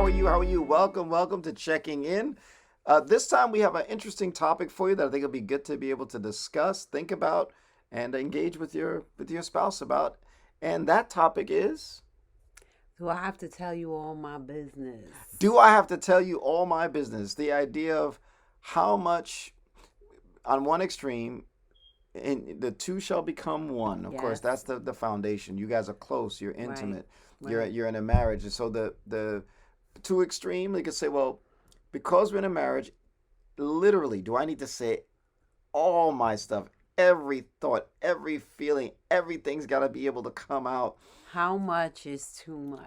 How are you? How are you? Welcome to Checking In. This time we have an interesting topic for you that I think will be good to be able to discuss, think about, and engage with your spouse about. And that topic is: Do I have to tell you all my business? do I have to tell you all my business? The idea of how much, on one extreme, and the two shall become one. Of course, Yes. that's the foundation. You guys are close. You're Right. intimate. You're Right. you're in a marriage. And so the too extreme, they could say, well, because we're in a marriage, literally, do I need to say all my stuff, every thought, every feeling, everything's got to be able to come out? How much is too much?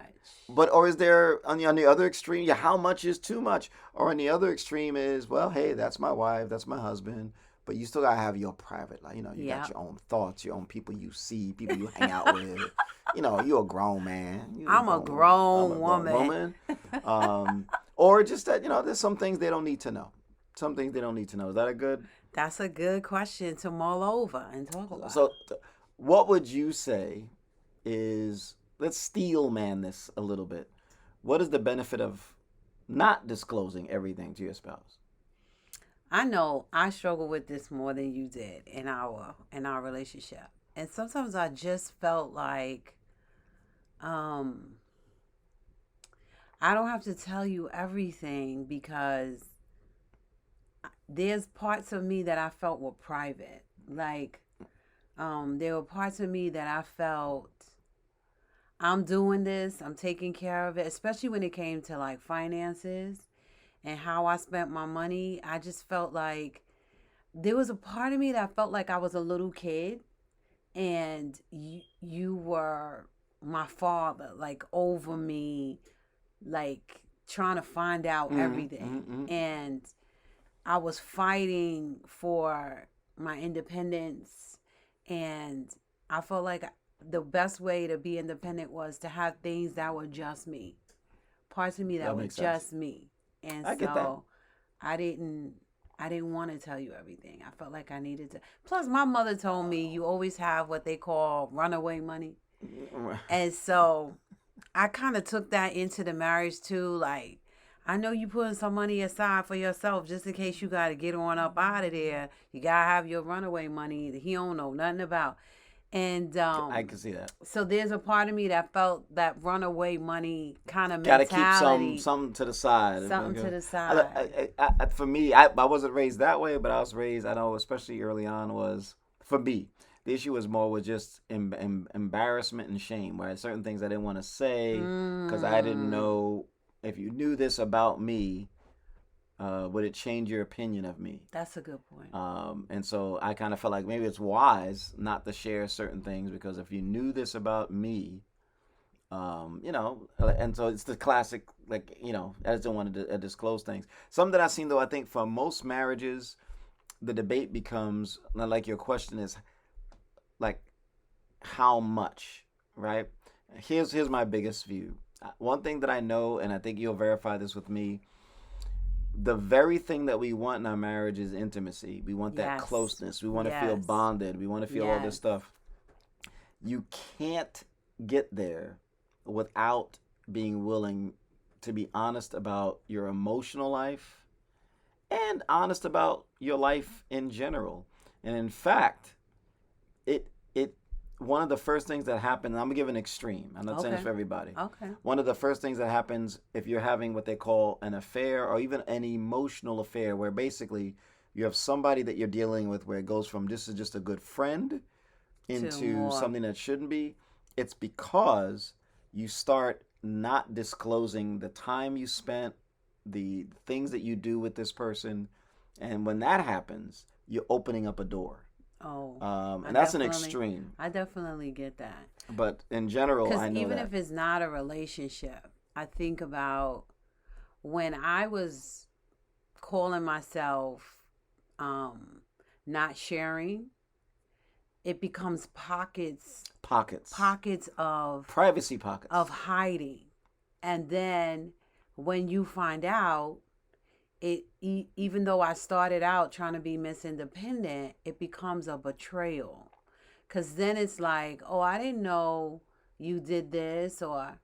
But or is there on the other extreme? Yeah, how much is too much? Or on the other extreme is, well, hey, that's my wife, that's my husband, but you still gotta have your private life. You got Yep. your own thoughts, your own people you see, people you hang out with. You're a grown man. You're a I'm a grown woman. I'm a grown grown woman. woman. Um, or just that there's some things they don't need to know. Some things they don't need to know. Is that a good? That's a good question to mull over and talk about. So, what would you say is, let's steel man this a little bit. What is the benefit of not disclosing everything to your spouse? I know I struggle with this more than you did in our relationship. And sometimes I just felt like um I don't have to tell you everything because there's parts of me that I felt were private. Like there were parts of me that I felt I'm doing this, I'm taking care of it, especially when it came to like finances and how I spent my money. I just felt like there was a part of me that felt like I was a little kid and you were my father, like over me, like trying to find out Mm-hmm, everything. mm-hmm. And I was fighting for my independence, and I felt like the best way to be independent was to have things that were just me, parts of me that That were makes sense. just me. And I get that. so I didn't I didn't want to tell you everything. I felt like I needed to. Plus my mother told me you always have what they call runaway money. And so I kind of took that into the marriage too. Like, I know you putting some money aside for yourself just in case you got to get on up out of there. You got to have your runaway money that he don't know nothing about. And I can see that. so there's a part of me that felt that runaway money kind of Got to keep some mentality, something to the side. something to the side. For me, I wasn't raised that way, but I was raised. I know, especially early on, was for me. The issue was more with just embarrassment and shame. Where certain things I didn't want to say because I didn't Mm, know if you knew this about me, would it change your opinion of me? that's a good point. And so I kind of felt like maybe it's wise not to share certain things because if you knew this about me, and so it's the classic, like, I just don't want to disclose things. Something that I've seen, though, I think for most marriages, the debate becomes, like your question is, like, how much, right? Here's my biggest view. One thing that I know, and I think you'll verify this with me, the very thing that we want in our marriage is intimacy. We want that Yes. closeness. We want to feel Yes. bonded. We want to feel all this Yes. stuff. You can't get there without being willing to be honest about your emotional life and honest about your life in general. And in fact, it one of the first things that happens, I'm gonna give an extreme. I'm not saying this Okay. for everybody. Okay. One of the first things that happens if you're having what they call an affair or even an emotional affair, where basically you have somebody that you're dealing with where it goes from this is just a good friend To into more. something that shouldn't be, it's because you start not disclosing the time you spent, the things that you do with this person. And when that happens, you're opening up a door. Oh, I And that's an definitely, extreme. I definitely get that. But in general, Because I know even that. if it's not a relationship, I think about when I was calling myself um, not sharing, it becomes Pockets. pockets Privacy pockets. of hiding, and then when you find out, even though I started out trying to be Miss Independent, it becomes a betrayal. Cause then it's like, oh, I didn't know you did this, or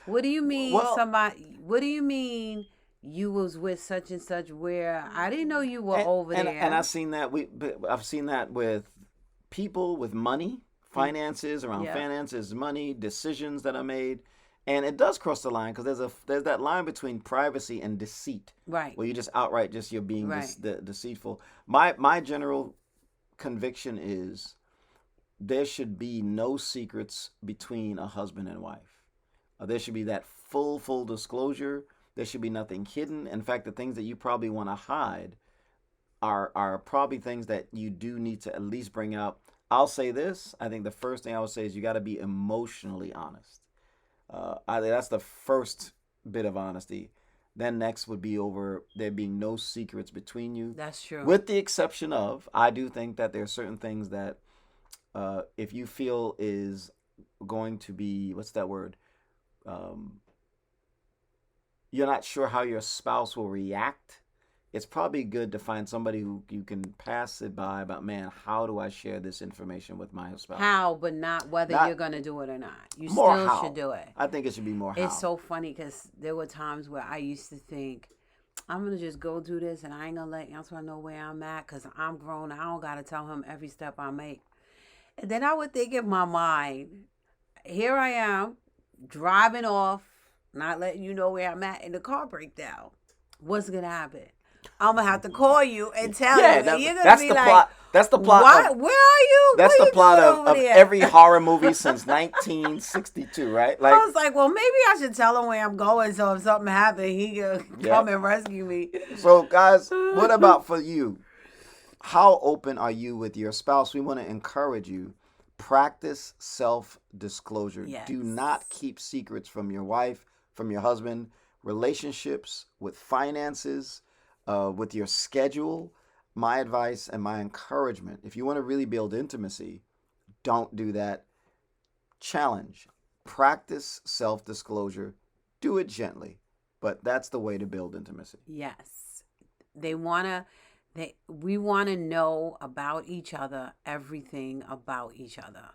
What do you mean Well, somebody? What do you mean you was with such and such? Where I didn't know you were over and there. I've seen that with people with money, Mm, finances, around yeah. finances, money, decisions that are made, and it does cross the line because there's that line between privacy and deceit, Right. where you just outright just you're being Right. deceitful. My general conviction is there should be no secrets between a husband and wife. There should be that full disclosure. There should be nothing hidden. In fact, the things that you probably want to hide are probably things that you do need to at least bring out. I'll say this. I think the first thing I would say is you got to be emotionally honest. I think that's the first bit of honesty. Then next would be over there being no secrets between you, That's true. with the exception of I do think that there are certain things that if you feel is going to be what's that word? Um, you're not sure how your spouse will react, it's probably good to find somebody who you can pass it by about, man, how do I share this information with my spouse? How, but not whether you're Not gonna do it or not. You more still should how. do it. I think it should be more It's how. so funny because there were times where I used to think, I'm gonna just go do this and I ain't gonna let Antoine know where I'm at because I'm grown. I don't gotta tell him every step I make. And then I would think in my mind, here I am driving off, not letting you know where I'm at, and the car break down. What's gonna happen? I'm gonna have to call you and tell you, Yeah, and you're gonna that's be the like, plot. That's the plot "What? of Where are you? that's What are the you plot doing over of there?" every horror movie since 1962, right? Like, I was like, well, maybe I should tell him where I'm going, so if something happened, he can yeah. come and rescue me. So, guys, what about for you? How open are you with your spouse? We want to encourage you. Practice self disclosure. Yes. Do not keep secrets from your wife, from your husband, relationships, with finances, with your schedule. My advice and my encouragement, if you want to really build intimacy, don't do that. Challenge. Practice self disclosure. Do it gently, but that's the way to build intimacy. Yes. They wanna we wanna know about each other, everything about each other.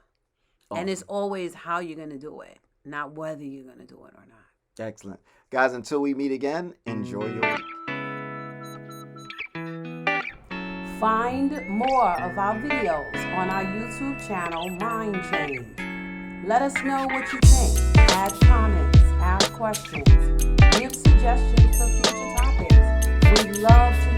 And it's Awesome. always how you're gonna do it, not whether you're gonna do it or not. Excellent. Guys, until we meet again, enjoy your week. Find more of our videos on our YouTube channel, Mind Change. Let us know what you think. Add comments, ask questions, give suggestions for future topics. We'd love to